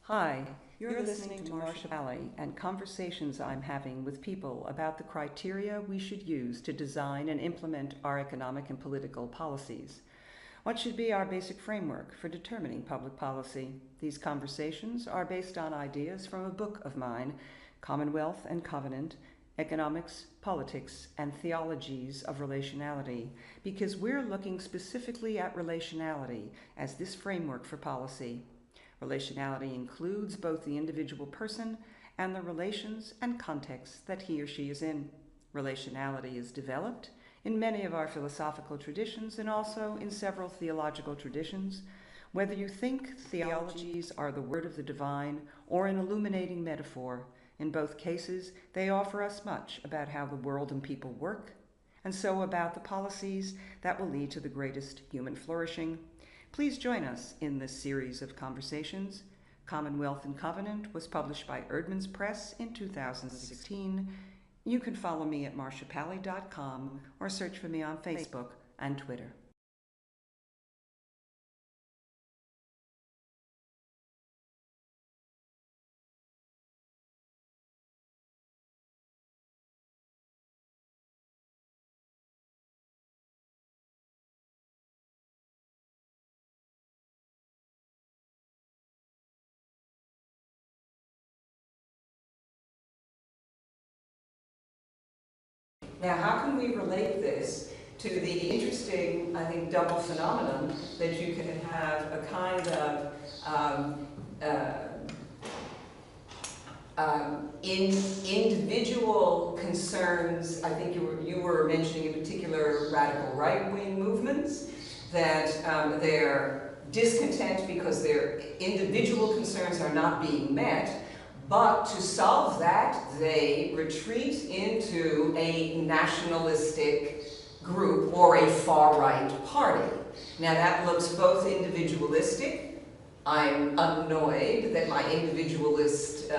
Hi, you're listening to Marcia Pally and conversations I'm having with people about the criteria we should use to design and implement our economic and political policies. What should be our basic framework for determining public policy? These conversations are based on ideas from a book of mine, Commonwealth and Covenant, Economics, Politics, and Theologies of Relationality, because we're looking specifically at relationality as this framework for policy. Relationality includes both the individual person and the relations and contexts that he or she is in. Relationality is developed in many of our philosophical traditions and also in several theological traditions. Whether you think theologies are the word of the divine or an illuminating metaphor, in both cases they offer us much about how the world and people work, and so about the policies that will lead to the greatest human flourishing. Please join us in this series of conversations. Commonwealth and Covenant was published by Erdman's Press in 2016. You can follow me at marciapally.com or search for me on Facebook and Twitter. Now, how can we relate this to the interesting, I think, double phenomenon that you can have a kind of individual concerns. I think you were mentioning in particular radical right-wing movements, that they're discontent because their individual concerns are not being met. But to solve that, they retreat into a nationalistic group or a far-right party. Now that looks both individualistic. I'm annoyed that my individualist,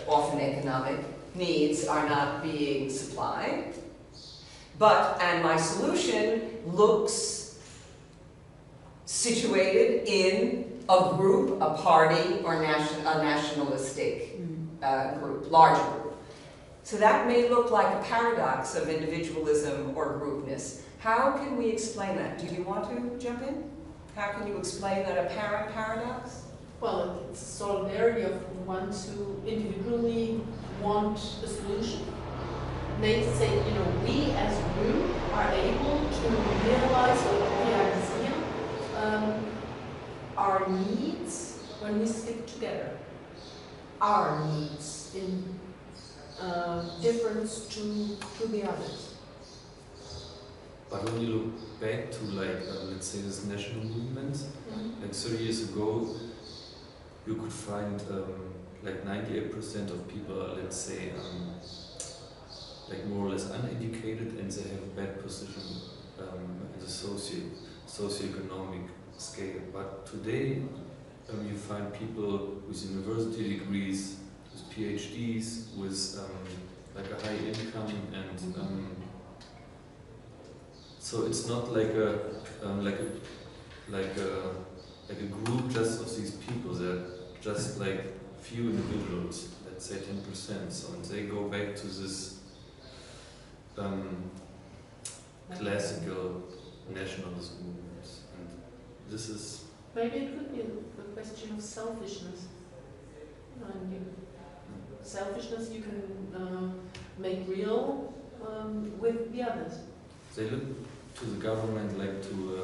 often economic, needs are not being supplied. And my solution looks situated in a group, a party, or a nationalistic group, larger group. So that may look like a paradox of individualism or groupness. How can we explain that? Do you want to jump in? How can you explain that apparent paradox? Well, it's solidarity of ones who individually want a solution. They say, we as a group are able to realize our needs when we stick together. Our needs in difference to the others. But when you look back to let's say this national movement, like 30 years ago, you could find 98% of people are, let's say, more or less uneducated, and they have a bad position in the socioeconomic scale. But today, you find people with university degrees, with PhDs, with a high income, and so it's not like a group just of these people. They're just few individuals, let's say 10%. So and they go back to this classical nationalist movements, and this is. Maybe it could be a question of selfishness. Selfishness you can make real with the others. They look to the government like to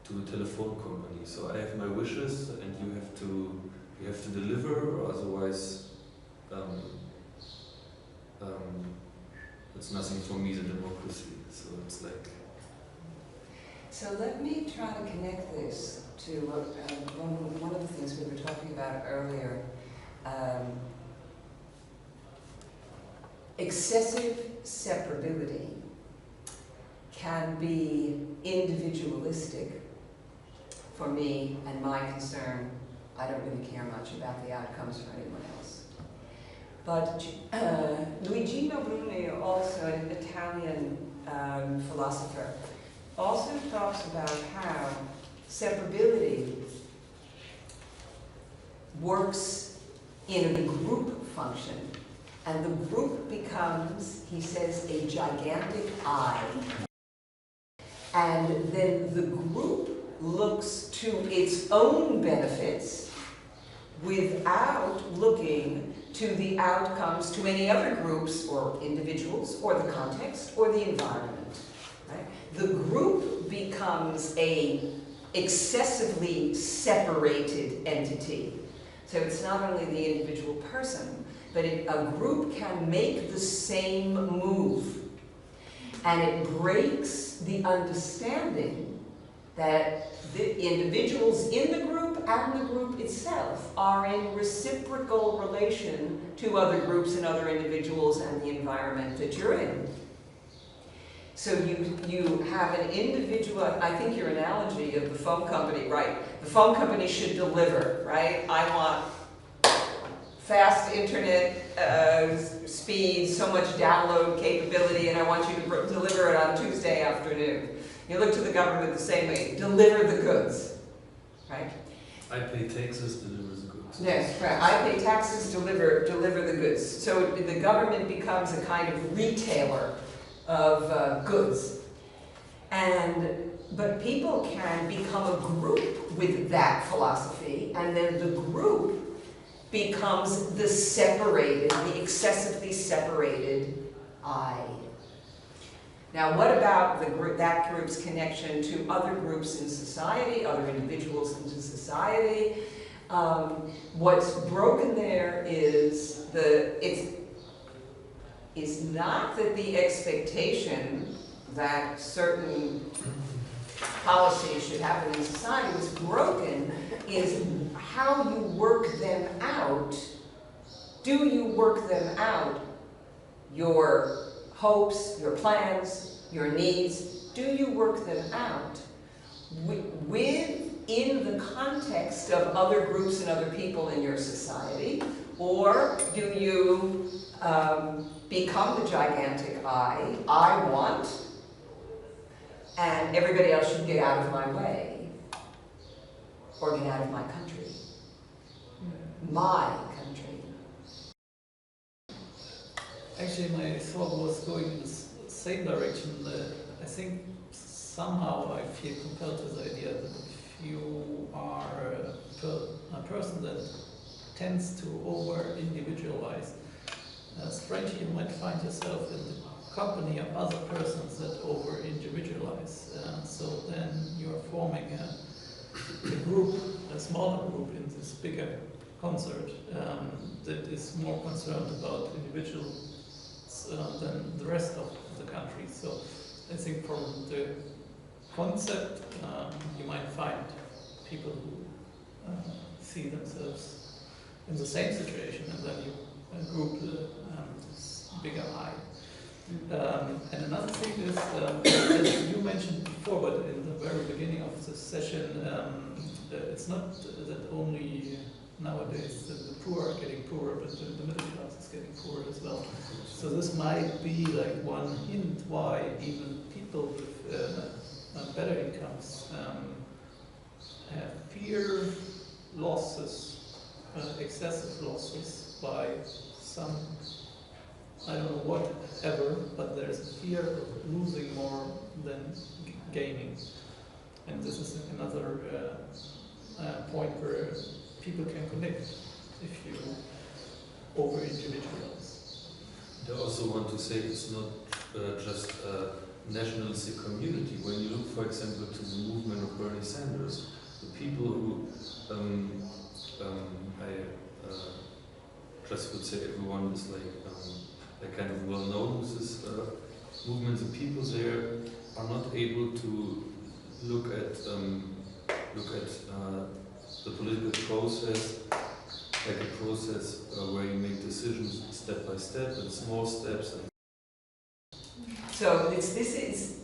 a telephone company. So I have my wishes, and you have to deliver, or otherwise it's nothing for me, the democracy. So it's like. So let me try to connect this to one of the things we were talking about earlier. Excessive separability can be individualistic for me and my concern. I don't really care much about the outcomes for anyone else. But Luigino Bruni, also an Italian philosopher, also talks about how separability works in a group function, and the group becomes, he says, a gigantic I. And then the group looks to its own benefits without looking to the outcomes to any other groups or individuals or the context or the environment. Right? The group becomes a excessively separated entity. So it's not only the individual person, but a group can make the same move. And it breaks the understanding that the individuals in the group and the group itself are in reciprocal relation to other groups and other individuals and the environment that you're in. So you have an individual, I think your analogy of the phone company, right? The phone company should deliver, right? I want fast internet speed, so much download capability, and I want you to deliver it on Tuesday afternoon. You look to the government the same way, deliver the goods, right? I pay taxes, deliver the goods. Yes, right. I pay taxes, deliver the goods. So the government becomes a kind of retailer of goods. But people can become a group with that philosophy, and then the group becomes the separated, the excessively separated I. Now, what about that group's connection to other groups in society, other individuals in society? What's broken there is it's not that the expectation that certain policies should happen in society was broken, is how you work them out. Do you work them out? Your hopes, your plans, your needs, do you work them out within the context of other groups and other people in your society? Or do you become the gigantic I want, and everybody else should get out of my way, or get out of my country? My country. Actually, my thought was going in the same direction. I think somehow I feel compelled to the idea that if you are a person that tends to over-individualize, strangely you might find yourself in the company of other persons that over-individualize. So then you're forming a group, a smaller group in this bigger concert that is more concerned about individuals than the rest of the country. So I think from the concept, you might find people who see themselves in the same situation, and then you group this bigger I. And another thing is, as you mentioned before, but in the very beginning of the session, it's not that only nowadays the poor are getting poorer, but the middle class is getting poorer as well. So this might be like one hint why even people with better incomes have fear losses, excessive losses by some, I don't know whatever, but there's a fear of losing more than gaining. And this is another point where people can connect if you over-individualize. I also want to say it's not just a nationalistic community. When you look, for example, to the movement of Bernie Sanders, the people who I just would say everyone is like kind of well known with this movement. The people there are not able to look at the political process like a process where you make decisions step by step and small steps. So this is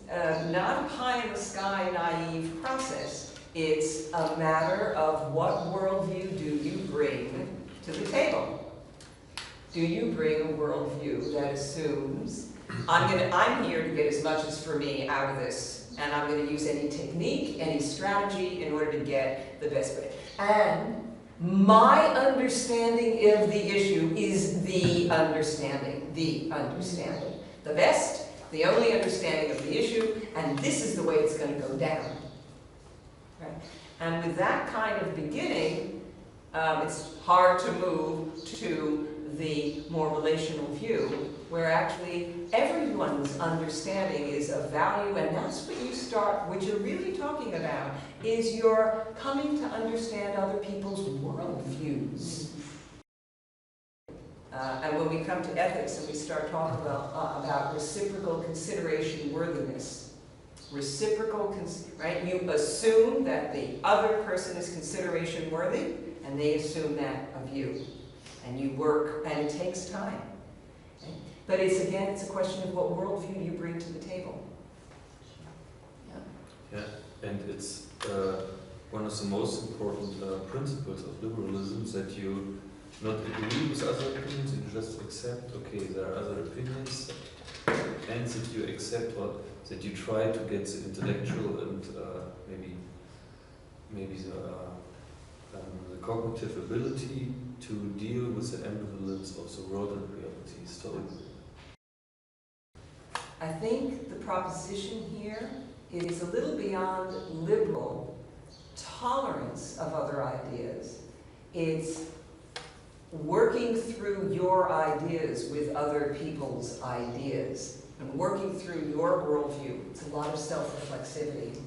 not a pie-in-the-sky naive process. It's a matter of what worldview do you bring to the table. Do you bring a worldview that assumes, I'm here to get as much as for me out of this, and I'm going to use any technique, any strategy in order to get the best way. And My understanding of the issue is the understanding, the best, the only understanding of the issue, and this is the way it's going to go down. Right? And with that kind of beginning, it's hard to move to the more relational view, where actually everyone's understanding is of value, and that's what you start, what you're really talking about, is you're coming to understand other people's worldviews. And when we come to ethics and we start talking about reciprocal consideration worthiness, right? You assume that the other person is consideration worthy, and they assume that of you. And you work, and it takes time. Okay? But it's, again, it's a question of what worldview you bring to the table. Yeah, and it's one of the most important principles of liberalism, that you not agree with other opinions, you just accept, okay, there are other opinions, and that you accept that you try to get the intellectual and maybe the cognitive ability to deal with the ambivalence of the world and reality historically. I think the proposition here is a little beyond liberal tolerance of other ideas. It's working through your ideas with other people's ideas and working through your worldview. It's a lot of self-reflexivity.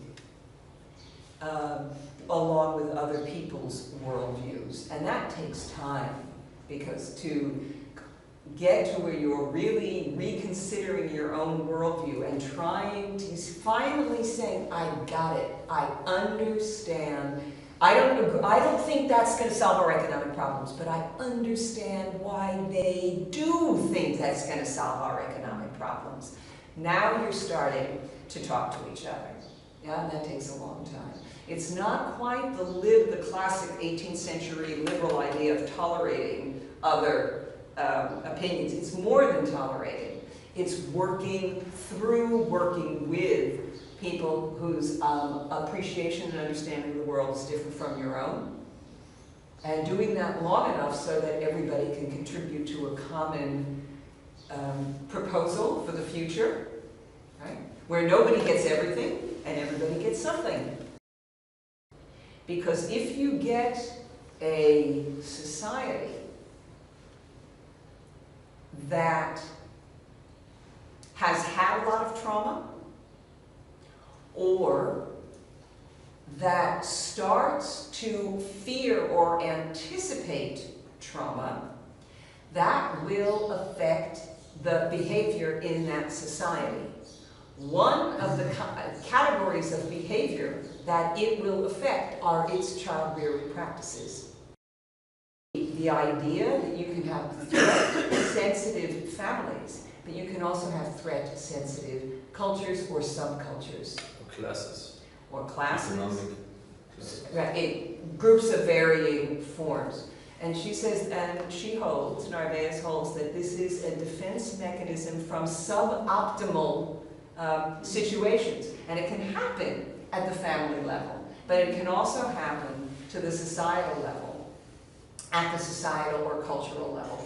Along with other people's worldviews. And that takes time, because to get to where you're really reconsidering your own worldview and trying to finally saying, I got it, I understand. I don't think that's going to solve our economic problems, but I understand why they do think that's going to solve our economic problems. Now you're starting to talk to each other. Yeah, and that takes a long time. It's not quite the classic 18th century liberal idea of tolerating other opinions. It's more than tolerating. It's working with people whose appreciation and understanding of the world is different from your own, and doing that long enough so that everybody can contribute to a common proposal for the future, right? Where nobody gets everything and everybody gets something. Because if you get a society that has had a lot of trauma, or that starts to fear or anticipate trauma, that will affect the behavior in that society. One of the categories of behavior that it will affect are its child-rearing practices. The idea that you can have threat-sensitive families, but you can also have threat-sensitive cultures or subcultures. Or classes. Economic. Right, groups of varying forms. And she says, and she holds, Narvaez holds, that this is a defense mechanism from suboptimal situations. And it can happen at the family level, but it can also happen to the societal level, at the societal or cultural level.